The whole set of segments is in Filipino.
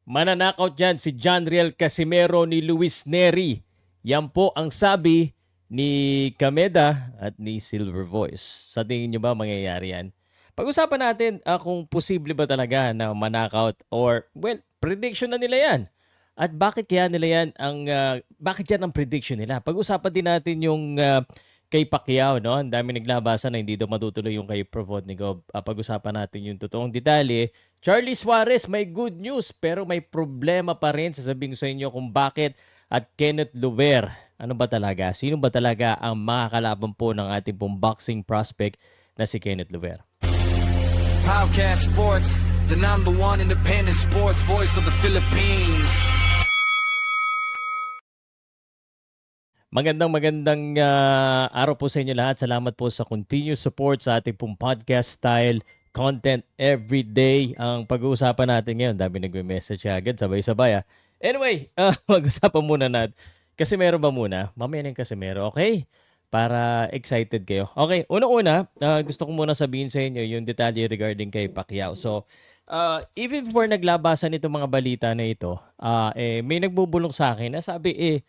Mananakaut dyan si John Riel Casimero ni Luis Neri. Yan po ang sabi ni Kameda at ni Silver Voice. Sa tingin nyo ba mangyayari yan? Pag-usapan natin kung posible ba talaga na manakaut or, well, prediction na nila yan. At bakit kaya nila yan bakit yan ang prediction nila? Pag-usapan din natin yung kay Pacquiao, no? Ang dami naglabasan na hindi daw matutuloy yung kay Provodnikov. Pag-usapan natin yung totoong detalye. Charlie Suarez, may good news pero may problema pa rin. Sasabihin ko sa inyo kung bakit. At Kenneth Luber, ano ba talaga? Sino ba talaga ang makakalaban po ng ating pong boxing prospect na si Kenneth Luber? Podcast Sports, the number one independent sports voice of the Philippines. Magandang araw po sa inyo lahat. Salamat po sa continuous support sa ating pong podcast style content every day. Ang pag-uusapan natin ngayon, dami nagme-message agad, sabay-sabay. Anyway, mag-usapan muna natin. Kasi meron ba muna? Mamaya na yung kasi meron, okay? Para excited kayo. Okay, unang-una, gusto ko muna sabihin sa inyo yung detalye regarding kay Pacquiao. So, even before naglabasan itong mga balita na ito, may nagbubulong sa akin na sabi,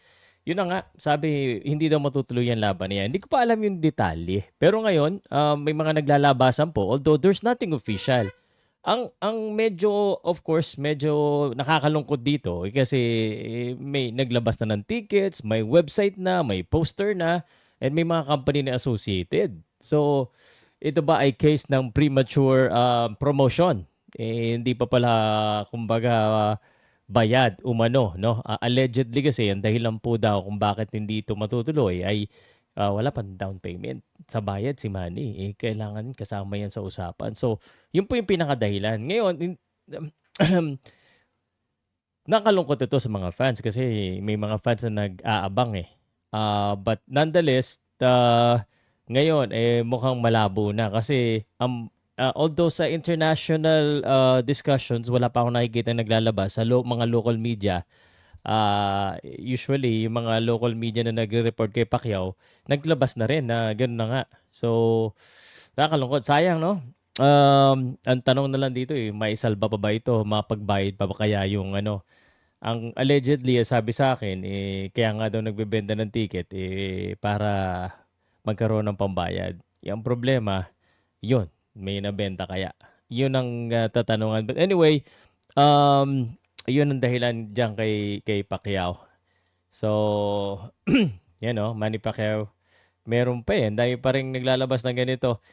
yun na nga, sabi hindi daw matutuloy ang laban na yan. Hindi ko pa alam yung detalye. Pero ngayon, may mga naglalabasan po, although there's nothing official. Ang medyo, of course, medyo nakakalungkot dito kasi may naglabas na ng tickets, may website na, may poster na, and may mga company na associated. So, ito ba ay case ng premature promotion? Hindi pa pala, kumbaga, bayad umano, no? Allegedly kasi, ang dahilan po daw kung bakit hindi ito matutuloy ay wala pang down payment sa bayad si Manny. Kailangan kasama yan sa usapan. So, yun po yung pinakadahilan. Ngayon, nakalungkot ito sa mga fans kasi may mga fans na nag-aabang eh. But nonetheless, ngayon mukhang malabo na kasi although sa international discussions wala pa akong nakikita naglalabas sa mga local media. Usually yung mga local media na nagre-report kay Pacquiao naglabas na rin na gano'n na nga. So, nakakalungkot. Sayang, no? Ang tanong na lang dito maisalba pa ba ito? Mapagbayad pa ba kaya yung ano? Ang allegedly, sabi sa akin, kaya nga daw nagbebenta ng ticket para magkaroon ng pambayad. Yung problema, yun, may nabenta kaya. Yun ang tatanungan. But anyway, yun ang dahilan diyan kay Pacquiao. So, yan Manny Pacquiao. Meron pa Ang dami pa rin naglalabas ng ganito.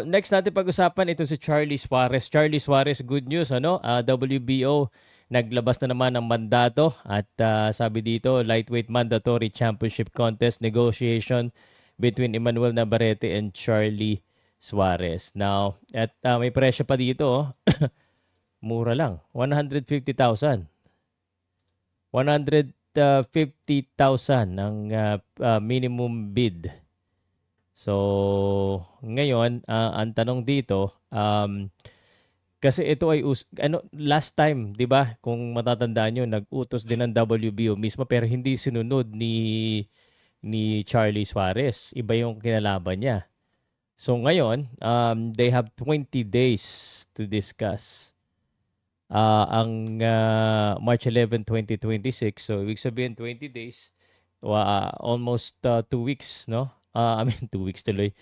Next natin pag-usapan, ito si Charlie Suarez. Charlie Suarez, good news, WBO, naglabas na naman ng mandato at sabi dito, lightweight mandatory championship contest negotiation between Emmanuel Navarrete and Charlie Suarez. Now, at may presyo pa dito, mura lang, 150,000. 150,000 ang minimum bid. So, ngayon, ang tanong dito, kasi ito ay last time, 'di ba? Kung matatandaan niyo, nag-utos din ng WBO mismo pero hindi sinunod ni Charlie Suarez. Iba yung kinalaban niya. So ngayon, they have 20 days to discuss. Ang March 11, 2026. So ibig sabihin 20 days, almost 2 weeks, no? I mean 2 weeks tuloy.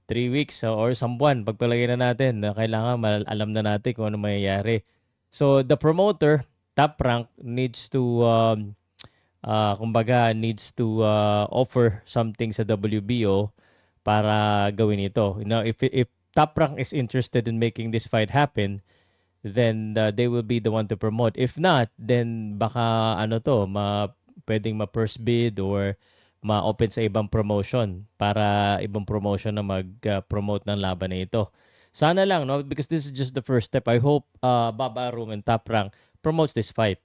3 weeks or isang buwan pagpalagay na natin na kailangan alam na natin kung ano mangyayari. So the promoter, Top Rank, needs to kumbaga needs to offer something sa WBO para gawin ito. You know, if Top Rank is interested in making this fight happen, then they will be the one to promote. If not, then baka pwedeng ma-first bid or ma-open sa ibang promotion para ibang promotion na mag-promote ng laban na ito. Sana lang, no? Because this is just the first step. I hope Bob Arum and Top Rank promotes this fight.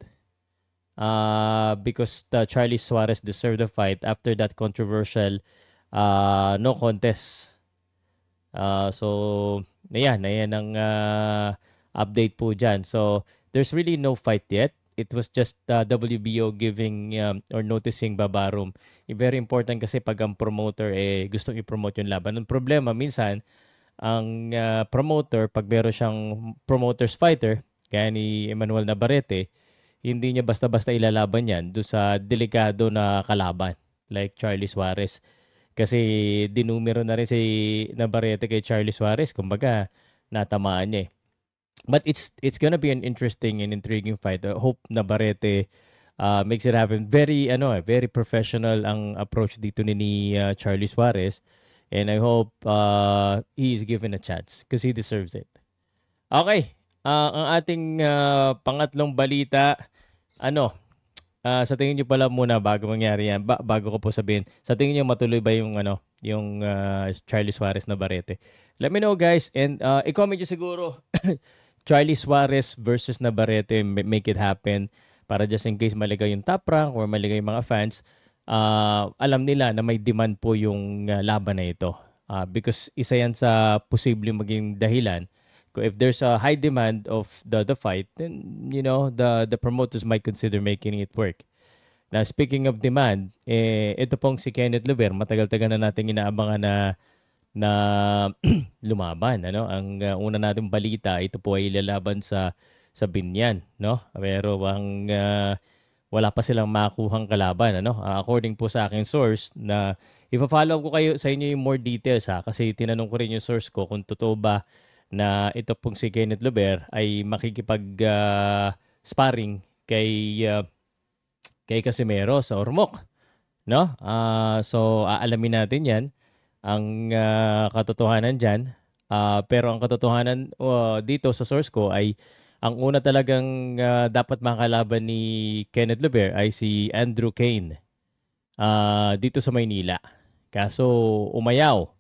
Because Charlie Suarez deserved the fight after that controversial no contest. So, ayan ang update po dyan. So, there's really no fight yet. It was just WBO giving or noticing Babarum. Very important kasi pag ang promoter gustong i-promote yung laban. Ang problema, minsan, ang promoter, pag meron siyang promoter's fighter, kaya ni Emmanuel Navarrete, hindi niya basta-basta ilalaban yan doon sa delikado na kalaban like Charlie Suarez. Kasi dinumero na rin si Navarrete kay Charlie Suarez. Kumbaga, natamaan niya eh. But it's gonna be an interesting and intriguing fight. I hope Navarrete makes it happen. Very professional ang approach dito ni Charlie Suarez. And I hope he is given a chance because he deserves it. Okay, ang ating pangatlong balita, sa tingin niyo pala muna bago mangyari yan, bago ko po sabihin, sa tingin niyo matuloy ba yung Charlie Suarez na Navarrete? Let me know guys and i-comment niyo siguro Charlie Suarez versus Navarrete, make it happen para just in case maligaw yung top rank or maligaw yung mga fans, alam nila na may demand po yung laban na ito. Because isa yan sa posibleng maging dahilan. If there's a high demand of the fight, then the promoters might consider making it work. Now, speaking of demand, ito pong si Kenneth Luber, matagal-tagal na nating inaabangan na lumaban, ano? Ang una nating balita, ito po ay lalaban sa Binyan, no? Pero wala pa silang makuhang kalaban, ano? According po sa aking source na ipa-follow ko kayo sa inyo yung more details ha kasi tinanong ko rin yung source ko kung totoo ba na ito pong si Kenneth Luber ay makikipag sparring kay Casimero sa Ormoc, no? So aalamin natin 'yan ang katotohanan diyan. Pero ang katotohanan dito sa source ko ay ang una talagang dapat makalaban ni Kenneth Luber ay si Andrew Kane dito sa Maynila. Kaso umayaw.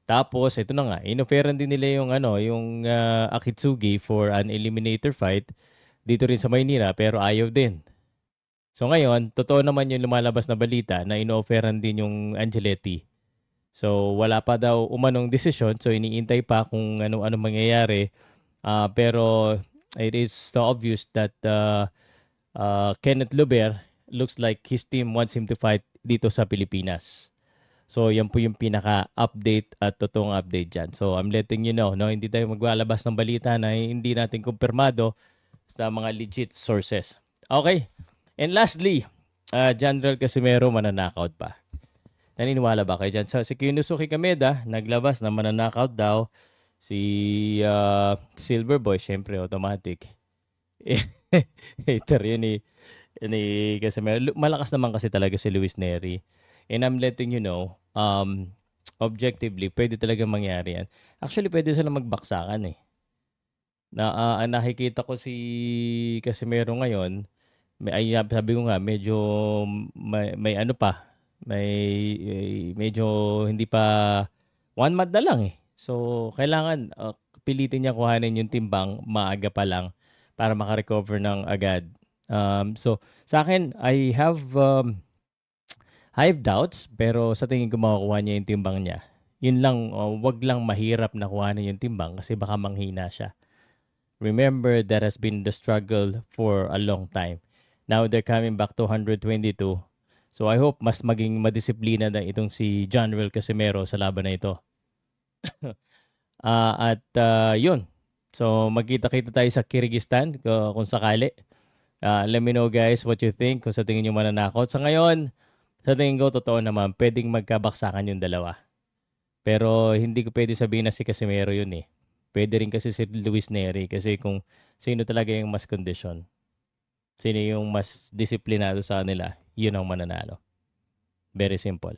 Tapos ito na nga, inoferan din nila yung Akitsugi for an eliminator fight dito rin sa Maynila pero ayaw din. So ngayon, totoo naman yung lumalabas na balita na inoferan din yung Angeletti. So wala pa daw umanong desisyon so iniintay pa kung ano mangyayari. Pero it is so obvious that Kenneth Luber looks like his team wants him to fight dito sa Pilipinas. So, yan po yung pinaka-update at totoong update dyan. So, I'm letting you know, no? Hindi tayo maglalabas ng balita na hindi natin kumpirmado sa mga legit sources. Okay. And lastly, General Casimero mananakaut pa. Naniniwala ba kayo dyan? So, si Kinusuke Kameda, naglabas na mananakaut daw. Si Silverboy, syempre, automatic. Hater yun ni Casimero. Malakas naman kasi talaga si Luis Neri. And I'm letting you know, objectively, pwede talaga mangyari yan. Actually, pwede sila magbaksakan eh. Nakikita ko si Casimero ngayon, sabi ko nga, medyo may ano pa, medyo hindi pa 1 month na lang eh. So, kailangan pilitin niya kuhanin yung timbang maaga pa lang para makarecover ng agad. So, sa akin, I have doubts, pero sa tingin ko makukuha niya yung timbang niya. Yun lang, wag lang mahirap na kuhanin yung timbang kasi baka manghina siya. Remember, that has been the struggle for a long time. Now, they're coming back to 122. So, I hope mas maging madisiplina na itong si General Casimero sa laban na ito. Yun. So, magkita-kita tayo sa Kyrgyzstan kung sakali. Let me know guys what you think kung sa tingin nyo mananakot. Sa ngayon, sa tingin ko, totoo naman, pwedeng magkabaksakan yung dalawa. Pero hindi ko pwede sabihin na si Casimero yun eh. Pwede rin kasi si Luis Neri kasi kung sino talaga yung mas kondisyon. Sino yung mas disiplinado sa kanila, yun ang mananalo. Very simple.